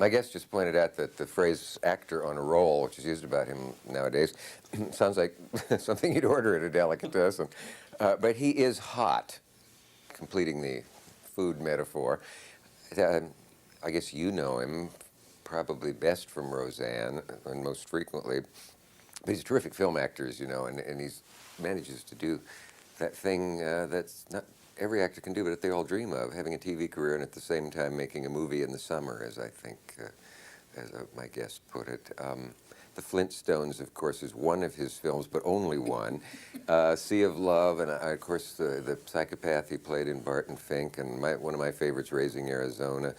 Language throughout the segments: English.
My guest just pointed out that the phrase actor on a roll, which is used about him nowadays, sounds like something you'd order at a delicatessen. But he is hot, completing the food metaphor. I guess you know him probably best from Roseanne and most frequently. But he's a terrific film actor, as you know, and he manages to do that thing that's not every actor can do, but they all dream of, having a TV career and at the same time making a movie in the summer, as I think, as my guest put it. The Flintstones, of course, is one of his films, but only one. Sea of Love, and of course the psychopath he played in Barton Fink, and one of my favorites, Raising Arizona.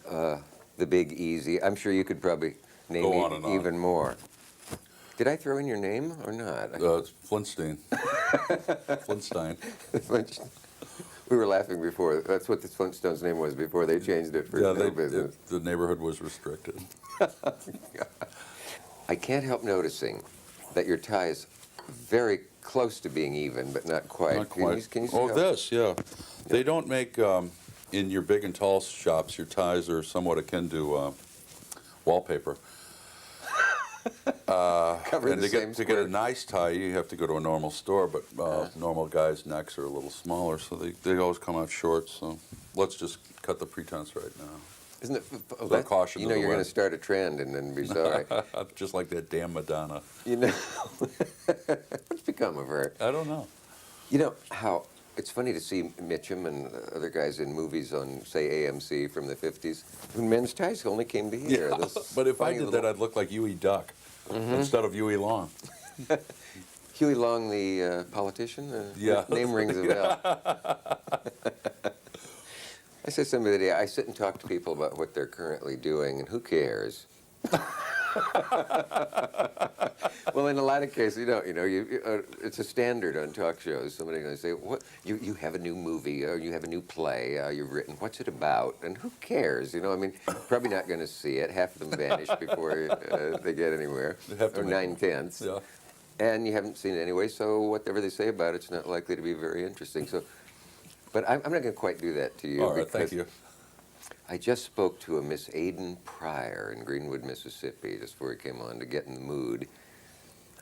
The Big Easy. I'm sure you could probably name even more. Did I throw in your name or not? It's Flintstein. Flintstein. We were laughing before. That's what the Flintstones' name was before they changed it for no business. The neighborhood was restricted. I can't help noticing that your tie is very close to being even, but not quite. Not quite. Can you see oh, how this, yeah. They don't make, in your big and tall shops, your ties are somewhat akin to wallpaper. Covered To get a nice tie, you have to go to a normal store, but normal guys' necks are a little smaller, so they always come out short. So let's just cut the pretense right now. Isn't it? Oh, caution you know, to the you're going to wind. start a trend and then be sorry. Just like that damn Madonna. You know, what's become of her? I don't know. You know how it's funny to see Mitchum and other guys in movies on, say, AMC from the 50s, when men's ties only came to here. Yeah, but if I did that, I'd look like Huey Duck instead of Huey Long. Huey Long, the politician? Yeah. Name rings a bell. I said somebody the other day, I sit and talk to people about what they're currently doing, and who cares? Well, in a lot of cases, you don't. You know, it's a standard on talk shows. Somebody's going to say, "What? You have a new movie, or you have a new play you've written. What's it about?" And who cares? You know, I mean, probably not going to see it. Half of them vanish before they get anywhere, or 9/10. Yeah. And you haven't seen it anyway, so whatever they say about it's not likely to be very interesting. So, but I'm not going to quite do that to you. All right, thank you. I just spoke to a Miss Aiden Pryor in Greenwood, Mississippi, just before he came on to get in the mood.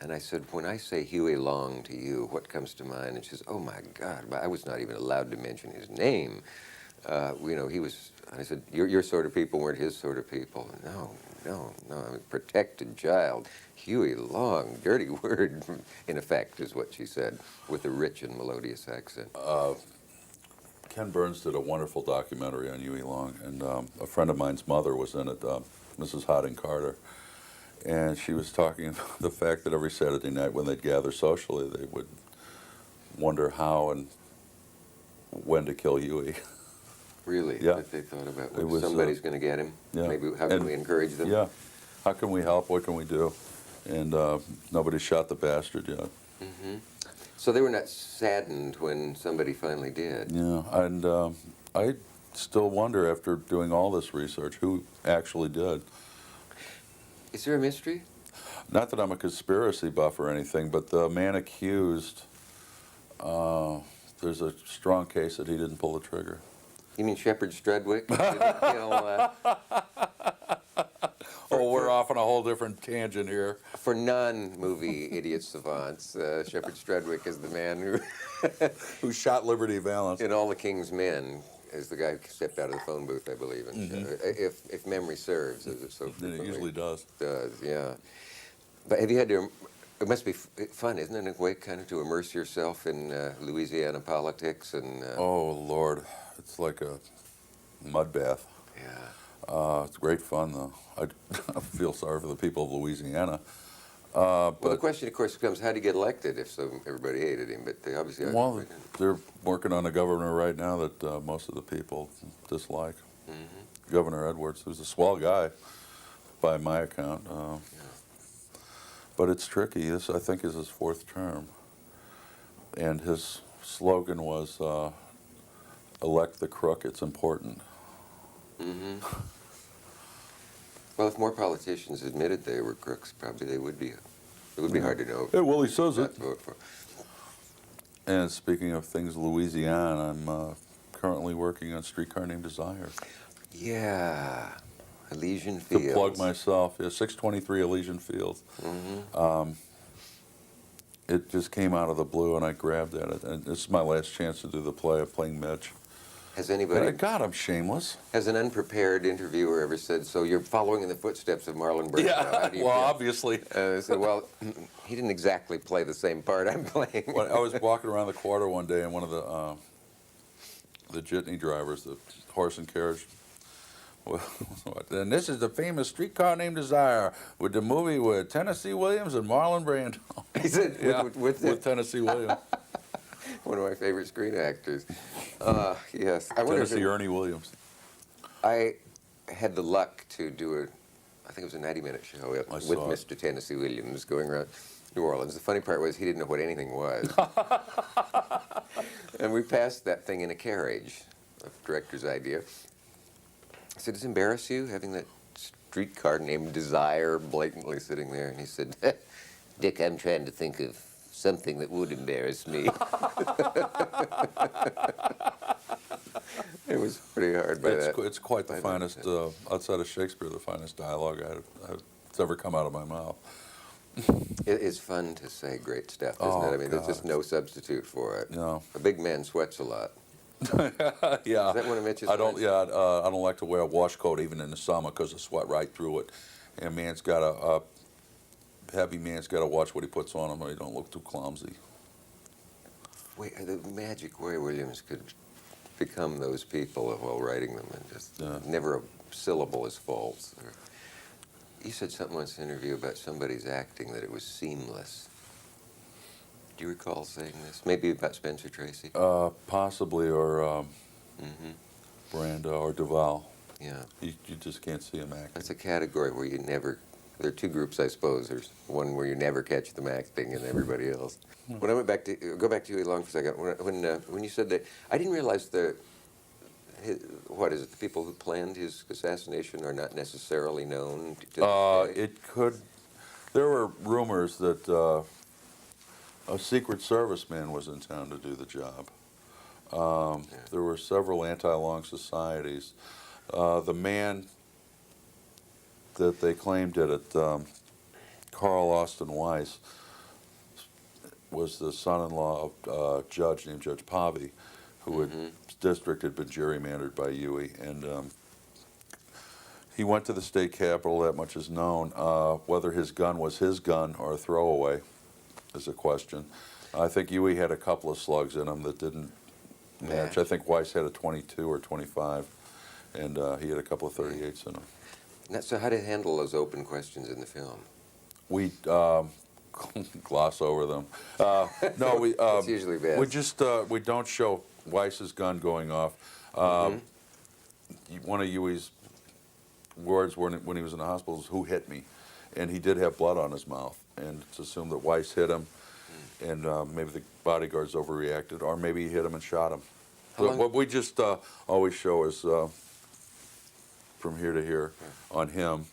And I said, when I say Huey Long to you, what comes to mind? And she says, oh my God, I was not even allowed to mention his name. You know, he was, I said, your sort of people weren't his sort of people. No, I'm a protected child. Huey Long, dirty word, in effect, is what she said, with a rich and melodious accent. Ken Burns did a wonderful documentary on Huey Long, and a friend of mine's mother was in it, Mrs. Hodding Carter, and she was talking about the fact that every Saturday night when they'd gather socially, they would wonder how and when to kill Huey. Really? Yeah. That they thought about It was, somebody's going to get him? Yeah. Maybe how can we encourage them? Yeah. How can we help? What can we do? And nobody shot the bastard yet. Mm-hmm. So they were not saddened when somebody finally did. Yeah, and I still wonder, after doing all this research, who actually did. Is there a mystery? Not that I'm a conspiracy buff or anything, but the man accused, there's a strong case that he didn't pull the trigger. You mean Shepard Strudwick? Didn't kill, Oh, we're off on a whole different tangent here. for non-movie idiot savants, Shepard Strudwick is the man who, Who shot Liberty Valance. in All the King's Men, is the guy who stepped out of the phone booth, I believe, if memory serves, as it so It frequently usually does. does, yeah. But have you had to, it must be fun, isn't it, in a way, kind of to immerse yourself in Louisiana politics and... Oh, Lord. It's like a mud bath. Yeah. It's great fun, though. I feel sorry for the people of Louisiana. Well, the question, of course, becomes how to get elected if everybody hated him, but they obviously... Well, they're working on a governor right now that most of the people dislike. Mm-hmm. Governor Edwards, who's a swell guy, by my account. But it's tricky. This, I think, is his fourth term. And his slogan was, elect the crook, it's important. Mm-hmm. Well, if more politicians admitted they were crooks, probably they would be. It would be hard to know. Yeah, well, he says not it. to vote for. And speaking of things Louisiana, I'm currently working on Streetcar Named Desire. Yeah. Elysian to Fields. plug myself. Yeah, 623 Elysian Fields. It just came out of the blue, and I grabbed at it. And this is my last chance to do the play. I'm playing Mitch. Has anybody, God, I'm shameless. has an unprepared interviewer ever said, so you're following in the footsteps of Marlon Brando? How do you Well, feel? obviously. I said, well, he didn't exactly play the same part I'm playing. When I was walking around the quarter one day, and one of the jitney drivers, the horse and carriage, and this is the famous Streetcar Named Desire, with the movie with Tennessee Williams and Marlon Brando. He said, Yeah, with Tennessee Williams. one of my favorite screen actors. Yes. I wonder if Tennessee Ernie Williams. I had the luck to do I think it was a 90-minute show with saw it. Mr. Tennessee Williams going around New Orleans. The funny part was he didn't know what anything was. And we passed that thing in a carriage, a director's idea. I said, does it embarrass you having that streetcar named Desire blatantly sitting there? And he said, Dick, I'm trying to think of something that would embarrass me. It was pretty hard by that. It's quite the finest, outside of Shakespeare, the finest dialogue that's ever come out of my mouth. It is fun to say great stuff, isn't it? I mean, there's just no substitute for it. No. A big man sweats a lot. Yeah. Is that one of Mitch's I don't. lines? Yeah. I don't like to wear a wash coat even in the summer because I sweat right through it. And man's got a heavy man's got to watch what he puts on him, or he don't look too clumsy. Wait, the magic way Williams could become those people while writing them, and just never a syllable is false. You said something once in an interview about somebody's acting that it was seamless. Do you recall saying this? Maybe about Spencer Tracy? Possibly, or Brando or Duvall. Yeah. You just can't see him acting. That's a category where you never. There are two groups, I suppose. There's one where you never catch them acting, and everybody else. When I went back to Huey Long for a second, when you said that, I didn't realize what is it? The people who planned his assassination are not necessarily known. To this day? It could. There were rumors that a Secret Service man was in town to do the job. There were several anti-Long societies. The man that they claimed did it, Carl Austin Weiss, was the son-in-law of a judge named Judge Pavey, who district had been gerrymandered by Huey, and he went to the state capitol. That much is known. Whether his gun was his gun or a throwaway is a question. I think Huey had a couple of slugs in him that didn't match. I think Weiss had a 22 or 25, and he had a couple of 38s in him. So how to handle those open questions in the film? We gloss over them. No, we. It's usually best. We just we don't show Weiss's gun going off. One of Huey's words when he was in the hospital was, "Who hit me?" And he did have blood on his mouth, and it's assumed that Weiss hit him, and maybe the bodyguards overreacted, or maybe he hit him and shot him. But what we just always show is from here to here on him.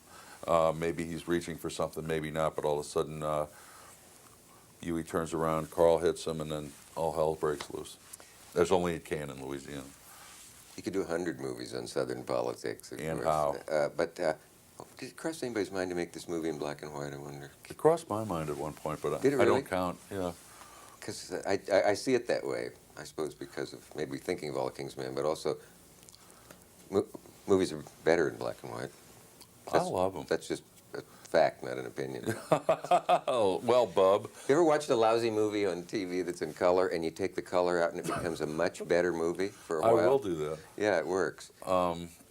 Maybe he's reaching for something, maybe not, but all of a sudden Huey turns around, Carl hits him, and then all hell breaks loose. There's only it can in Louisiana. You could do 100 movies on Southern politics. And how. But did it cross anybody's mind to make this movie in black and white, I wonder? It crossed my mind at one point, but Did it I really? don't count. Yeah. Because I see it that way, I suppose, because of maybe thinking of All the King's Men, but also movies are better in black and white. I love them. That's just a fact, not an opinion. Oh, well, bub. You ever watched a lousy movie on TV that's in color, and you take the color out and it becomes a much better movie for a I while? will do that. Yeah, it works.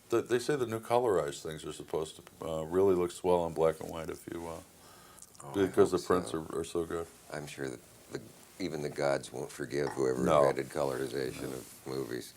They say the new colorized things are supposed to really look swell in black and white if you because the prints are so good. I'm sure that even the gods won't forgive whoever No. invented colorization of movies.